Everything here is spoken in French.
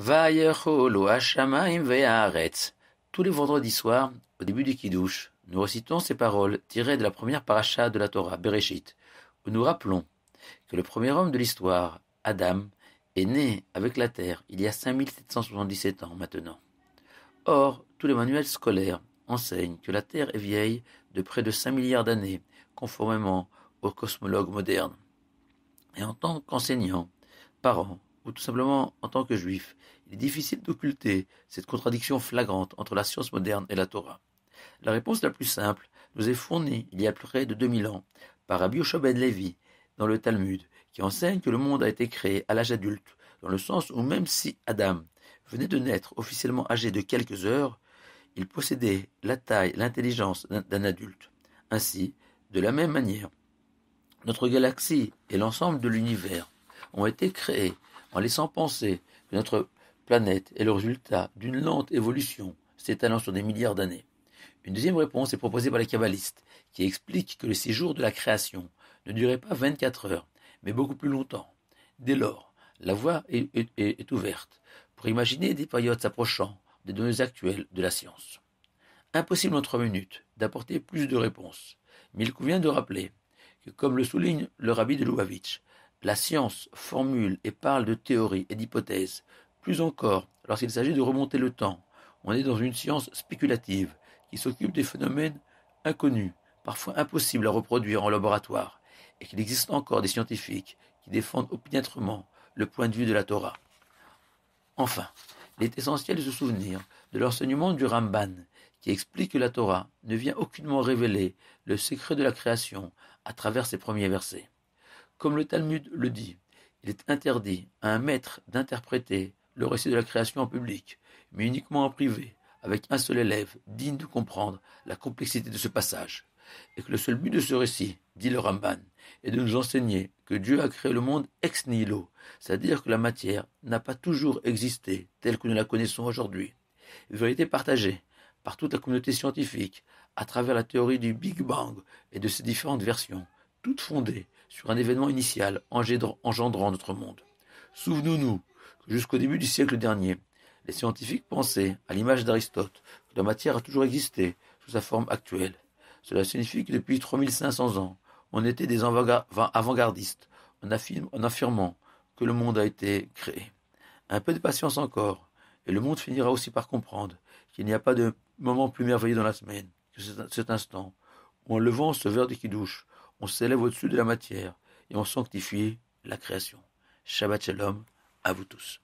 Vayecholu hashamayim ve'haaretz. Tous les vendredis soirs, au début du Kiddush, nous recitons ces paroles tirées de la première paracha de la Torah, Bereshit, où nous rappelons que le premier homme de l'histoire, Adam, est né avec la terre il y a 5777 ans maintenant. Or, tous les manuels scolaires enseignent que la Terre est vieille de près de 5 milliards d'années, conformément aux cosmologues modernes. Et en tant qu'enseignant, parent, ou tout simplement en tant que juif, il est difficile d'occulter cette contradiction flagrante entre la science moderne et la Torah. La réponse la plus simple nous est fournie il y a près de 2000 ans par Rabbi Yoshua ben Levi dans le Talmud, qui enseigne que le monde a été créé à l'âge adulte, dans le sens où même si Adam venait de naître officiellement âgé de quelques heures, il possédait la taille, l'intelligence d'un adulte. Ainsi, de la même manière, notre galaxie et l'ensemble de l'univers ont été créés en laissant penser que notre planète est le résultat d'une lente évolution s'étalant sur des milliards d'années. Une deuxième réponse est proposée par les kabbalistes, qui expliquent que le séjour de la création ne durait pas 24 heures, mais beaucoup plus longtemps. Dès lors, la voie est ouverte pour imaginer des périodes s'approchant des données actuelles de la science. Impossible en 3 minutes d'apporter plus de réponses, mais il convient de rappeler que, comme le souligne le rabbi de Lubavitch, la science formule et parle de théories et d'hypothèses. Plus encore, lorsqu'il s'agit de remonter le temps, on est dans une science spéculative qui s'occupe des phénomènes inconnus, parfois impossibles à reproduire en laboratoire, et qu'il existe encore des scientifiques qui défendent opiniâtrement le point de vue de la Torah. Enfin, il est essentiel de se souvenir de l'enseignement du Ramban, qui explique que la Torah ne vient aucunement révéler le secret de la création à travers ses premiers versets. Comme le Talmud le dit, il est interdit à un maître d'interpréter le récit de la création en public, mais uniquement en privé, avec un seul élève digne de comprendre la complexité de ce passage, et que le seul but de ce récit, dit le Ramban, est de nous enseigner que Dieu a créé le monde ex nihilo, c'est-à-dire que la matière n'a pas toujours existé telle que nous la connaissons aujourd'hui. Vérité partagée par toute la communauté scientifique à travers la théorie du Big Bang et de ses différentes versions, toutes fondées sur un événement initial engendrant notre monde. Souvenons-nous que jusqu'au début du siècle dernier, les scientifiques pensaient, à l'image d'Aristote, que la matière a toujours existé sous sa forme actuelle. Cela signifie que depuis 3500 ans, on était des avant-gardistes en affirmant que le monde a été créé. Un peu de patience encore, et le monde finira aussi par comprendre qu'il n'y a pas de moment plus merveilleux dans la semaine que cet instant où, en levant ce verre de Kiddush, on s'élève au-dessus de la matière et on sanctifie la création. Shabbat Shalom à vous tous.